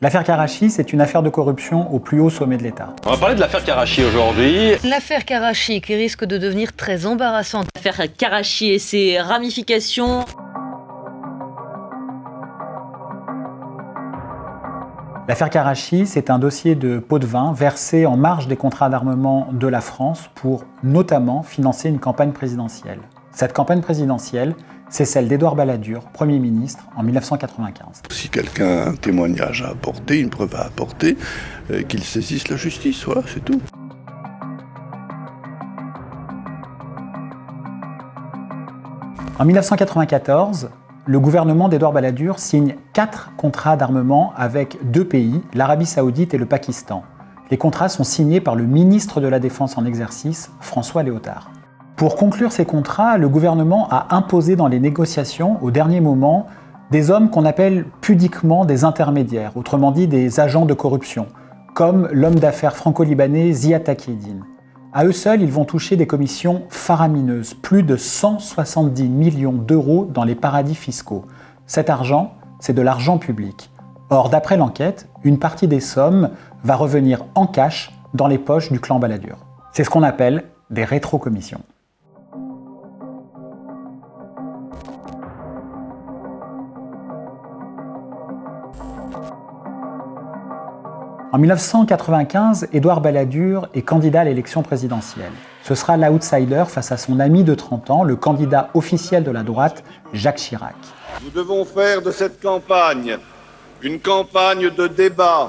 L'affaire Karachi, c'est une affaire de corruption au plus haut sommet de l'État. On va parler de l'affaire Karachi aujourd'hui. L'affaire Karachi qui risque de devenir très embarrassante. L'affaire Karachi et ses ramifications. L'affaire Karachi, c'est un dossier de pot de vin versé en marge des contrats d'armement de la France pour notamment financer une campagne présidentielle. Cette campagne présidentielle, c'est celle d'Édouard Balladur, Premier ministre, en 1995. Si quelqu'un a un témoignage à apporter, une preuve à apporter, qu'il saisisse la justice, voilà, c'est tout. En 1994, le gouvernement d'Édouard Balladur signe 4 contrats d'armement avec 2 pays, l'Arabie Saoudite et le Pakistan. Les contrats sont signés par le ministre de la Défense en exercice, François Léotard. Pour conclure ces contrats, le gouvernement a imposé dans les négociations, au dernier moment, des hommes qu'on appelle pudiquement des intermédiaires, autrement dit des agents de corruption, comme l'homme d'affaires franco-libanais Ziad Takieddine. À eux seuls, ils vont toucher des commissions faramineuses, plus de 170 millions d'euros dans les paradis fiscaux. Cet argent, c'est de l'argent public. Or, d'après l'enquête, une partie des sommes va revenir en cash dans les poches du clan Balladur. C'est ce qu'on appelle des rétrocommissions. En 1995, Édouard Balladur est candidat à l'élection présidentielle. Ce sera l'outsider face à son ami de 30 ans, le candidat officiel de la droite, Jacques Chirac. Nous devons faire de cette campagne une campagne de débat,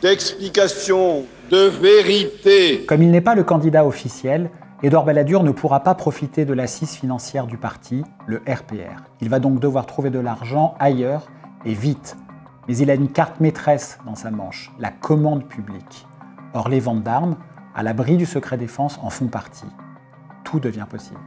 d'explication, de vérité. Comme il n'est pas le candidat officiel, Édouard Balladur ne pourra pas profiter de l'assise financière du parti, le RPR. Il va donc devoir trouver de l'argent ailleurs et vite. Mais il a une carte maîtresse dans sa manche, la commande publique. Or, les ventes d'armes, à l'abri du secret défense, en font partie. Tout devient possible.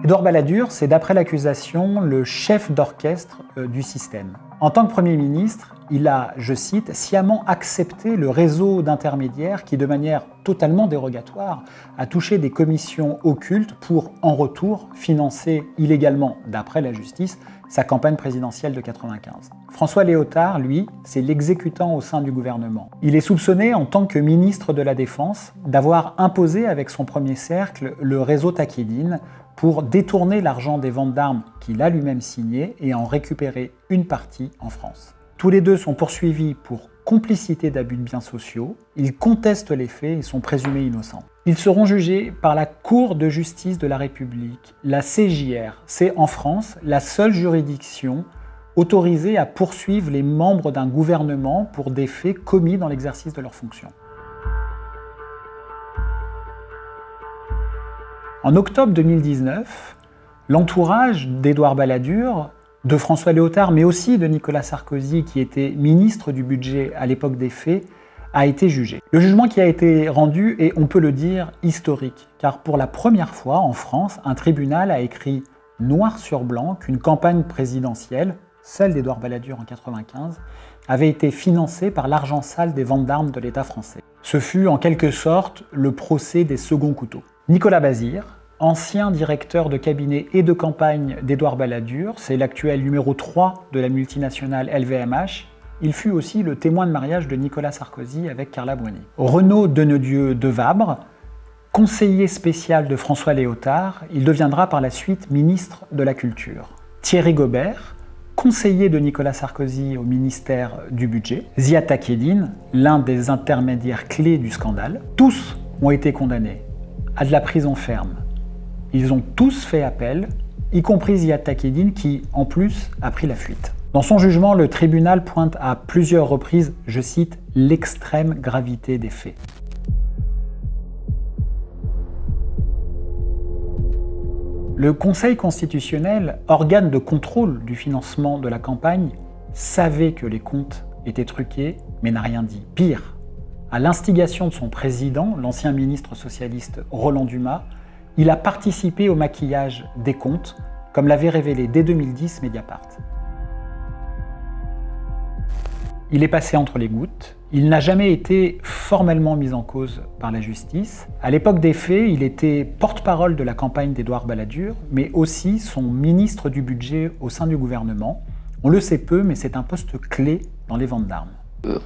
Édouard Balladur, c'est d'après l'accusation le chef d'orchestre du système. En tant que Premier ministre, il a, je cite, sciemment accepté le réseau d'intermédiaires qui, de manière totalement dérogatoire, a touché des commissions occultes pour, en retour, financer illégalement, d'après la justice, sa campagne présidentielle de 1995. François Léotard, lui, c'est l'exécutant au sein du gouvernement. Il est soupçonné, en tant que ministre de la Défense, d'avoir imposé avec son premier cercle le réseau Takieddine pour détourner l'argent des ventes d'armes qu'il a lui-même signées et en récupérer une partie en France. Tous les deux sont poursuivis pour complicité d'abus de biens sociaux. Ils contestent les faits et sont présumés innocents. Ils seront jugés par la Cour de justice de la République, la CJR. C'est en France la seule juridiction autorisée à poursuivre les membres d'un gouvernement pour des faits commis dans l'exercice de leurs fonctions. En octobre 2019, l'entourage d'Édouard Balladur, de François Léotard, mais aussi de Nicolas Sarkozy, qui était ministre du budget à l'époque des faits, a été jugé. Le jugement qui a été rendu est, on peut le dire, historique, car pour la première fois en France, un tribunal a écrit noir sur blanc qu'une campagne présidentielle, celle d'Édouard Balladur en 1995, avait été financée par l'argent sale des ventes d'armes de l'État français. Ce fut en quelque sorte le procès des seconds couteaux. Nicolas Bazire, ancien directeur de cabinet et de campagne d'Édouard Balladur, c'est l'actuel numéro 3 de la multinationale LVMH, il fut aussi le témoin de mariage de Nicolas Sarkozy avec Carla Bruni. Renaud Denedieu de Vabre, conseiller spécial de François Léotard, il deviendra par la suite ministre de la Culture. Thierry Gobert, conseiller de Nicolas Sarkozy au ministère du Budget. Ziad Takieddine, l'un des intermédiaires clés du scandale. Tous ont été condamnés à de la prison ferme. Ils ont tous fait appel, y compris Ziad Takieddine qui, en plus, a pris la fuite. Dans son jugement, le tribunal pointe à plusieurs reprises, je cite, « l'extrême gravité des faits ». Le Conseil constitutionnel, organe de contrôle du financement de la campagne, savait que les comptes étaient truqués, mais n'a rien dit. Pire, à l'instigation de son président, l'ancien ministre socialiste Roland Dumas, il a participé au maquillage des comptes, comme l'avait révélé dès 2010 Mediapart. Il est passé entre les gouttes, il n'a jamais été formellement mis en cause par la justice. À l'époque des faits, il était porte-parole de la campagne d'Édouard Balladur, mais aussi son ministre du budget au sein du gouvernement, On le sait peu, mais c'est un poste clé dans les ventes d'armes.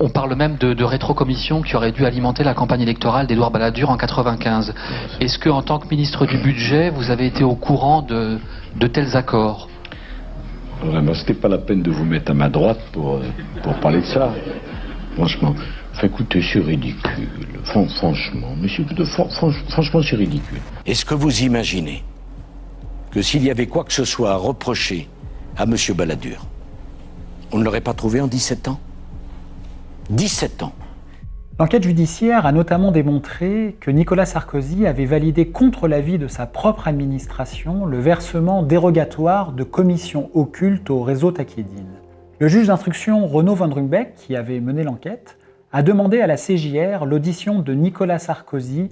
On parle même de rétrocommission qui aurait dû alimenter la campagne électorale d'Édouard Balladur en 1995. Est-ce que, en tant que ministre du Budget, vous avez été au courant de tels accords ? Vraiment, c'était pas la peine de vous mettre à ma droite pour parler de ça. Franchement. Enfin, écoutez, c'est ridicule. Franchement, monsieur, franchement, c'est ridicule. Est-ce que vous imaginez que s'il y avait quoi que ce soit à reprocher à monsieur Balladur, on ne l'aurait pas trouvé en 17 ans ? 17 ans. L'enquête judiciaire a notamment démontré que Nicolas Sarkozy avait validé contre l'avis de sa propre administration le versement dérogatoire de commissions occultes au réseau Takedine. Le juge d'instruction Renaud Van Ruymbeck, qui avait mené l'enquête, a demandé à la CJR l'audition de Nicolas Sarkozy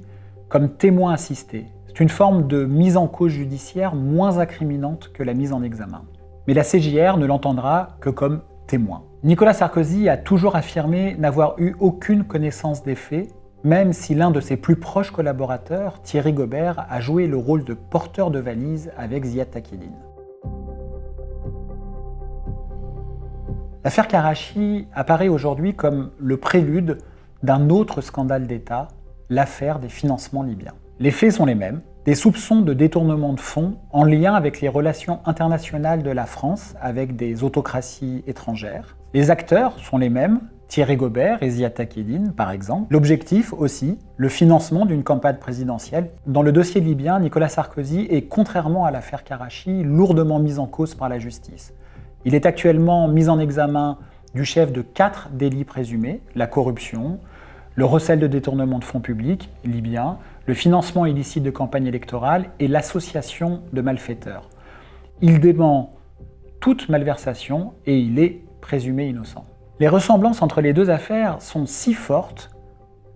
comme témoin assisté. C'est une forme de mise en cause judiciaire moins incriminante que la mise en examen. Mais la CJR ne l'entendra que comme témoin. Nicolas Sarkozy a toujours affirmé n'avoir eu aucune connaissance des faits, même si l'un de ses plus proches collaborateurs, Thierry Gobert, a joué le rôle de porteur de valise avec Ziad Takedine. L'affaire Karachi apparaît aujourd'hui comme le prélude d'un autre scandale d'État, l'affaire des financements libyens. Les faits sont les mêmes, des soupçons de détournement de fonds en lien avec les relations internationales de la France avec des autocraties étrangères. Les acteurs sont les mêmes, Thierry Gobert et Ziad Takedine par exemple. L'objectif aussi, le financement d'une campagne présidentielle. Dans le dossier libyen, Nicolas Sarkozy est, contrairement à l'affaire Karachi, lourdement mis en cause par la justice. Il est actuellement mis en examen du chef de 4 délits présumés, la corruption, le recel de détournement de fonds publics libyens, le financement illicite de campagne électorale et l'association de malfaiteurs. Il dément toute malversation et il est présumé innocent. Les ressemblances entre les deux affaires sont si fortes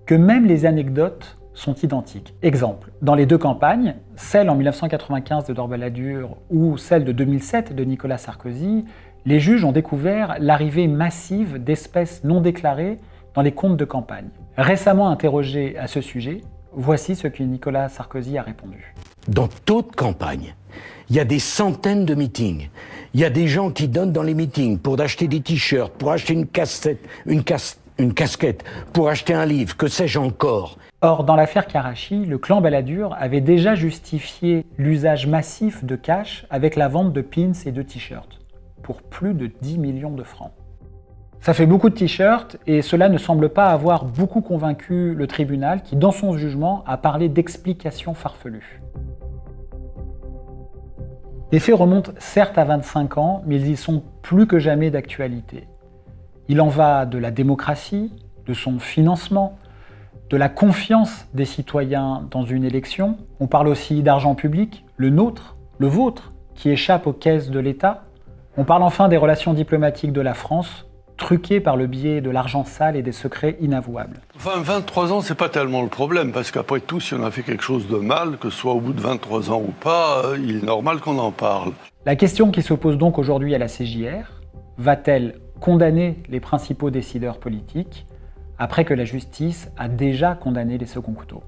que même les anecdotes sont identiques. Exemple, dans les deux campagnes, celle en 1995 de Édouard Balladur ou celle de 2007 de Nicolas Sarkozy, les juges ont découvert l'arrivée massive d'espèces non déclarées dans les comptes de campagne. Récemment interrogé à ce sujet, voici ce que Nicolas Sarkozy a répondu. Dans toute campagne, il y a des centaines de meetings. Il y a des gens qui donnent dans les meetings pour acheter des t-shirts, pour acheter une casquette, pour acheter un livre, que sais-je encore. Or, dans l'affaire Karachi, le clan Balladur avait déjà justifié l'usage massif de cash avec la vente de pins et de t-shirts, pour plus de 10 millions de francs. Ça fait beaucoup de t-shirts et cela ne semble pas avoir beaucoup convaincu le tribunal qui, dans son jugement, a parlé d'explications farfelues. Les faits remontent certes à 25 ans, mais ils y sont plus que jamais d'actualité. Il en va de la démocratie, de son financement, de la confiance des citoyens dans une élection. On parle aussi d'argent public, le nôtre, le vôtre, qui échappe aux caisses de l'État. On parle enfin des relations diplomatiques de la France, truquées par le biais de l'argent sale et des secrets inavouables. Enfin, 23 ans, c'est pas tellement le problème, parce qu'après tout, si on a fait quelque chose de mal, que ce soit au bout de 23 ans ou pas, il est normal qu'on en parle. La question qui se pose donc aujourd'hui à la CJR, va-t-elle condamner les principaux décideurs politiques après que la justice a déjà condamné les seconds couteaux ?